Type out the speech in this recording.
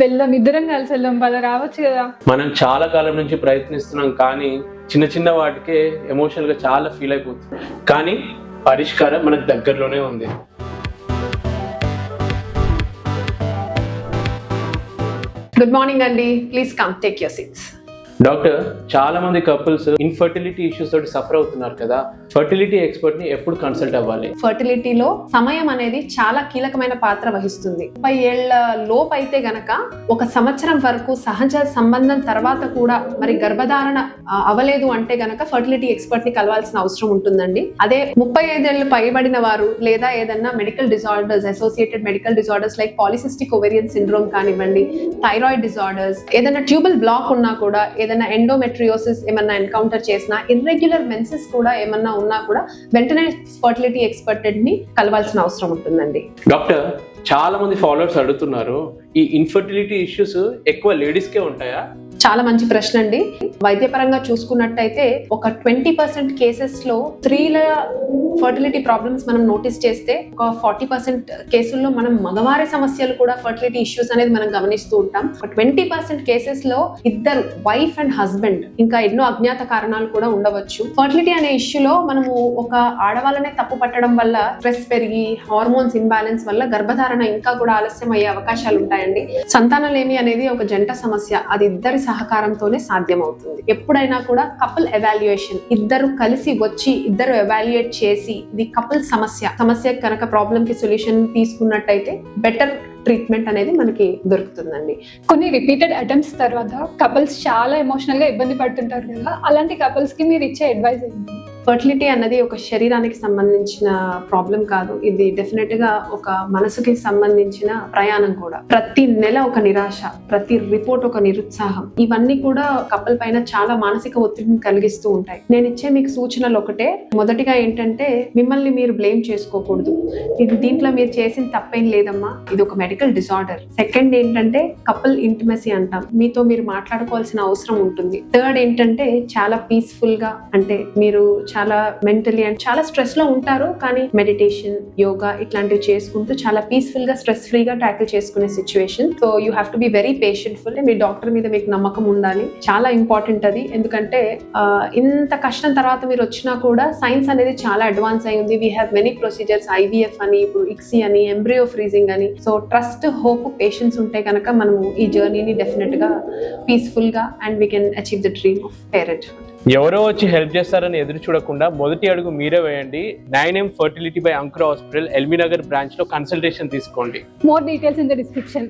వెళ్దాం, ఇద్దరం కలిసి వెళ్దాం. పద, రావచ్చు కదా. మనం చాలా కాలం నుంచి ప్రయత్నిస్తున్నాం, కానీ చిన్న చిన్న వాటికే ఎమోషనల్ గా చాలా ఫీల్ అయిపోతుంది. కానీ పరిష్కారం మనకు దగ్గరలోనే ఉంది. గుడ్ మార్నింగ్ అండి, please come take your seats. Doctor, చాలా మంది కపుల్స్ ఇన్ఫర్టిలిటీ ఇష్యూస్ తోటి సఫర్ అవుతున్నారు కదా, ఫర్టిలిటీ ఎక్స్పర్ట్ ని ఎప్పుడు కన్సల్ట్ అవ్వాలి? ఫర్టిలిటీలో సమయం అనేది చాలా కీలకమైన పాత్ర వహిస్తుంది. 30 ఏళ్ల లోపు అయితే గనక 1 సంవత్సరం వరకు సహజ సంబంధం తర్వాత కూడా మరి గర్భధారణ అవ్వలేదు అంటే గనక ఫర్టిలిటీ ఎక్స్పర్ట్ ని కలవాల్సిన అవసరం ఉంటుందండి. అదే 35 ఏళ్ళు పైబడిన వారు లేదా ఏదన్నా medical disorders, associated medical disorders like polycystic ovarian syndrome కానివ్వండి, థైరాయిడ్ డిజార్డర్స్, ఏదైనా ట్యూబల్ బ్లాక్ ఉన్నా కూడా, ఏదైనా ఎండోమెట్రియోసిస్ ఏమన్నా ఎన్కౌంటర్ చేసినా, ఇర్రెగ్యులర్ మెన్సెస్ కూడా ఏమన్నా ఉన్నా కూడా వెంటనే ఫర్టిలిటీ ఎక్స్పర్ట్ ని కలవాల్సిన అవసరం ఉంటుందండి. డాక్టర్, చాలా మంది ఫాలోవర్స్ అడుగుతున్నారు, ఈ ఇన్ఫర్టిలిటీ ఇష్యూస్ ఎక్కువ లేడీస్ కే ఉంటాయా? చాలా మంచి ప్రశ్న అండి. వైద్యపరంగా చూసుకున్నట్టయితే ఒక 20% కేసెస్ లో స్త్రీల ఫర్టిలిటీ ప్రాబ్లమ్స్ మనం నోటీస్ చేస్తే, ఒక 40% కేసుల్లో మనం మగవారి సమస్యలు కూడా ఫర్టిలిటీ ఇష్యూస్ అనేది మనం గమనిస్తూ ఉంటాం. 20% కేసెస్ లో ఇద్దరు వైఫ్ అండ్ హస్బెండ్, ఇంకా ఎన్నో అజ్ఞాత కారణాలు కూడా ఉండవచ్చు. ఫర్టిలిటీ అనే ఇష్యూలో మనము ఒక ఆడవాళ్ళనే తప్పు పట్టడం వల్ల స్ట్రెస్ పెరిగి హార్మోన్స్ ఇంబ్యాలెన్స్ వల్ల గర్భధారణ ఇంకా కూడా ఆలస్యం అయ్యే అవకాశాలు ఉంటాయండి. సంతానలేమి అనేది ఒక జంట సమస్య, అది ఇద్దరి సహకారంతోనే సాధ్యమవుతుంది. ఎప్పుడైనా కూడా కపుల్ ఎవాల్యుయేషన్, ఇద్దరు కలిసి వచ్చి ఇద్దరు ఎవాల్యుయేట్ చేసి ఇది కపుల్ సమస్య కనుక ప్రాబ్లం కి సొల్యూషన్ తీసుకున్నట్టయితే బెటర్ ట్రీట్మెంట్ అనేది మనకి దొరుకుతుందండి. కొన్ని రిపీటెడ్ అటెంప్ట్స్ తర్వాత కపుల్స్ చాలా ఎమోషనల్ గా ఇబ్బంది పడుతుంటారు కదా, అలాంటి కపుల్స్ కి మీరు ఇచ్చే అడ్వైస్ ఏంటి? ఫర్టిలిటీ అన్నది ఒక శరీరానికి సంబంధించిన ప్రాబ్లం కాదు, ఇది డెఫినెట్ గా ఒక మనసుకి సంబంధించిన ప్రయాణం కూడా. ప్రతి నెల ఒక నిరాశ, ప్రతి రిపోర్ట్ ఒక నిరుత్సాహం, ఇవన్నీ కూడా కపుల్ పైన చాలా మానసిక ఒత్తిడిని కలిగిస్తూ ఉంటాయి. నేను ఇచ్చే మీకు సూచనలు ఒకటే. మొదటిగా ఏంటంటే, మిమ్మల్ని మీరు బ్లేమ్ చేసుకోకూడదు. దీంట్లో మీరు చేసిన తప్పేం లేదమ్మా, ఇది ఒక మెడికల్ డిజార్డర్. సెకండ్ ఏంటంటే, కపుల్ ఇంటిమసీ అంటాం, మీతో మీరు మాట్లాడుకోవాల్సిన అవసరం ఉంటుంది. థర్డ్ ఏంటంటే, చాలా పీస్ఫుల్ గా, అంటే మీరు చాలా మెంటలీ అండ్ చాలా స్ట్రెస్ లో ఉంటారు, కానీ మెడిటేషన్, యోగా ఇట్లాంటివి చేసుకుంటూ చాలా పీస్ఫుల్ గా, స్ట్రెస్ ఫ్రీగా ట్యాకిల్ చేసుకునే situation. So you have to be very patientful. మీ డాక్టర్ మీద మీకు నమ్మకం ఉండాలి, చాలా ఇంపార్టెంట్ అది. ఎందుకంటే ఇంత కష్టం తర్వాత మీరు వచ్చినా కూడా సైన్స్ అనేది చాలా అడ్వాన్స్ అయింది. We have many procedures, IVF అని, ఇప్పుడు ICSI అని, ఎంబ్రియో ఫ్రీజింగ్ అని. సో ట్రస్ట్, హోప్, పేషెన్స్ ఉంటే కనుక మనము ఈ జర్నీని డెఫినెట్ గా పీస్ఫుల్ గా and we can achieve the dream of parenthood. ఎవరో వచ్చి హెల్ప్ చేస్తారని ఎదురు చూడకుండా మొదటి అడుగు మీరే వేయండి. 9M ఫర్టిలిటీ బై అంకుర హాస్పిటల్, ఎల్బీ నగర్ బ్రాంచ్ లో కన్సల్టేషన్ తీసుకోండి. More details in the description.